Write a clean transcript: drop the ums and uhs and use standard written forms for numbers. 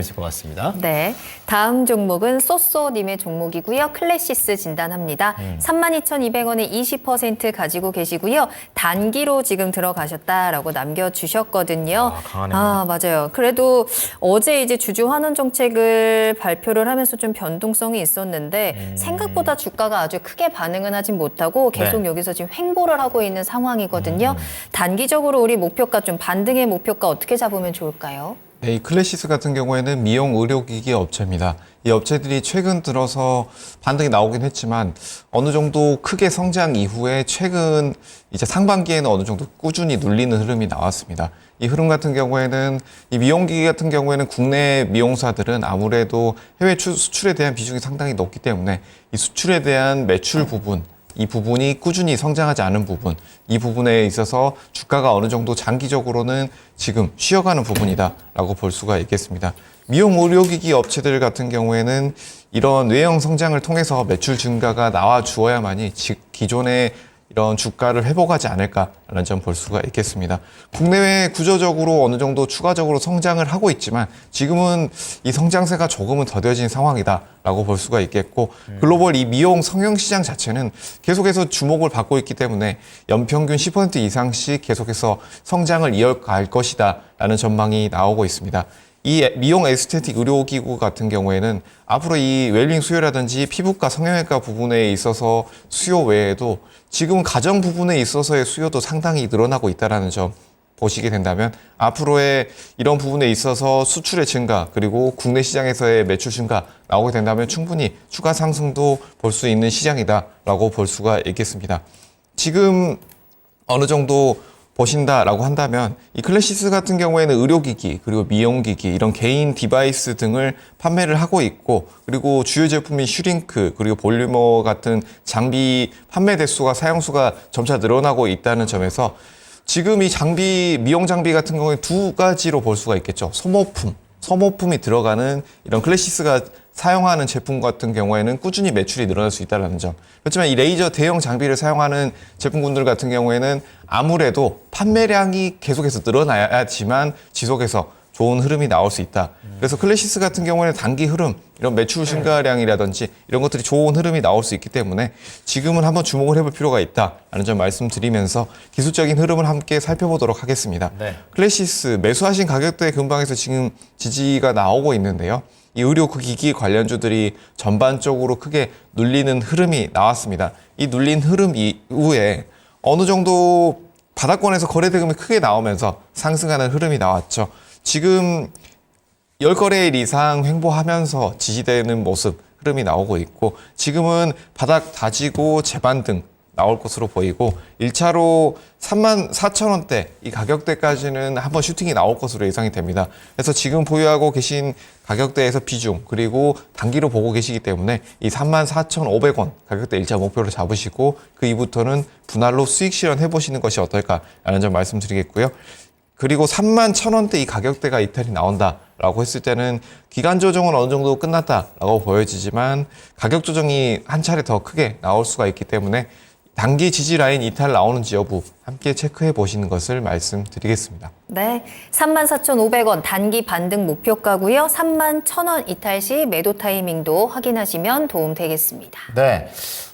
있을 것 같습니다. 네, 다음 종목은 쏘쏘님의 종목이고요. 클래시스 진단합니다. 32,200원에 20% 가지고 계시고요. 단기로 지금 들어가셨다라고 남겨주셨거든요. 아, 강하네요. 맞아요. 그래도 어제 이제 주주 환원 정책을 발표를 하면서 좀 변동성이 있었는데 생각보다 주가가 아주 크게 반응은 하진 못하고 계속 네. 여기서 지금 횡보를 하고 있는 상황이거든요. 단기적으로 우리 목표가 좀 반등의 목표가 어떻게 잡으면 좋을까요? 네, 이 클래시스 같은 경우에는 미용 의료기기 업체입니다. 이 업체들이 최근 들어서 반등이 나오긴 했지만 어느 정도 크게 성장 이후에 최근 이제 상반기에는 어느 정도 꾸준히 눌리는 흐름이 나왔습니다. 이 흐름 같은 경우에는 이 미용기기 같은 경우에는 국내 미용사들은 아무래도 해외 수출에 대한 비중이 상당히 높기 때문에 이 수출에 대한 매출 부분 이 부분이 꾸준히 성장하지 않은 부분, 이 부분에 있어서 주가가 어느 정도 장기적으로는 지금 쉬어가는 부분이다라고 볼 수가 있겠습니다. 미용 의료기기 업체들 같은 경우에는 이런 외형 성장을 통해서 매출 증가가 나와 주어야만이 기존의 이런 주가를 회복하지 않을까라는 점 볼 수가 있겠습니다. 국내외 구조적으로 어느 정도 추가적으로 성장을 하고 있지만 지금은 이 성장세가 조금은 더뎌진 상황이다라고 볼 수가 있겠고 글로벌 이 미용 성형 시장 자체는 계속해서 주목을 받고 있기 때문에 연평균 10% 이상씩 계속해서 성장을 이어갈 것이다라는 전망이 나오고 있습니다. 이 미용 에스테틱 의료기구 같은 경우에는 앞으로 이 웰빙 수요라든지 피부과 성형외과 부분에 있어서 수요 외에도 지금 가정 부분에 있어서의 수요도 상당히 늘어나고 있다는 점 보시게 된다면 앞으로의 이런 부분에 있어서 수출의 증가 그리고 국내 시장에서의 매출 증가 나오게 된다면 충분히 추가 상승도 볼 수 있는 시장이다라고 볼 수가 있겠습니다. 지금 어느 정도 보신다라고 한다면 이 클래시스 같은 경우에는 의료기기 그리고 미용기기 이런 개인 디바이스 등을 판매를 하고 있고 그리고 주요 제품인 슈링크 그리고 볼리머 같은 장비 판매 대수가 사용수가 점차 늘어나고 있다는 점에서 지금 이 장비 미용 장비 같은 경우에 두 가지로 볼 수가 있겠죠. 소모품이 들어가는 이런 클래시스가 사용하는 제품 같은 경우에는 꾸준히 매출이 늘어날 수 있다는 점. 그렇지만 이 레이저 대형 장비를 사용하는 제품군들 같은 경우에는 아무래도 판매량이 계속해서 늘어나야지만 지속해서 좋은 흐름이 나올 수 있다. 그래서 클래시스 같은 경우에는 단기 흐름, 이런 매출 증가량이라든지 이런 것들이 좋은 흐름이 나올 수 있기 때문에 지금은 한번 주목을 해볼 필요가 있다라는 점 말씀드리면서 기술적인 흐름을 함께 살펴보도록 하겠습니다. 네. 클래시스 매수하신 가격대 근방에서 지금 지지가 나오고 있는데요. 이 의료기기 관련주들이 전반적으로 크게 눌리는 흐름이 나왔습니다. 이 눌린 흐름 이후에 어느 정도 바닥권에서 거래 대금이 크게 나오면서 상승하는 흐름이 나왔죠. 지금 10거래일 이상 횡보하면서 지지되는 모습 흐름이 나오고 있고 지금은 바닥 다지고 재반등 나올 것으로 보이고 1차로 34,000원대 이 가격대까지는 한번 슈팅이 나올 것으로 예상이 됩니다. 그래서 지금 보유하고 계신 가격대에서 비중 그리고 단기로 보고 계시기 때문에 이 34,500원 가격대 1차 목표로 잡으시고 그 이후부터는 분할로 수익 실현해 보시는 것이 어떨까라는 점 말씀드리겠고요. 그리고 31,000원대 이 가격대가 이탈이 나온다라고 했을 때는 기간 조정은 어느 정도 끝났다라고 보여지지만 가격 조정이 한 차례 더 크게 나올 수가 있기 때문에 단기 지지 라인 이탈 나오는지 여부 함께 체크해 보시는 것을 말씀드리겠습니다. 네, 34,500원 단기 반등 목표가고요. 31,000원 이탈 시 매도 타이밍도 확인하시면 도움 되겠습니다. 네.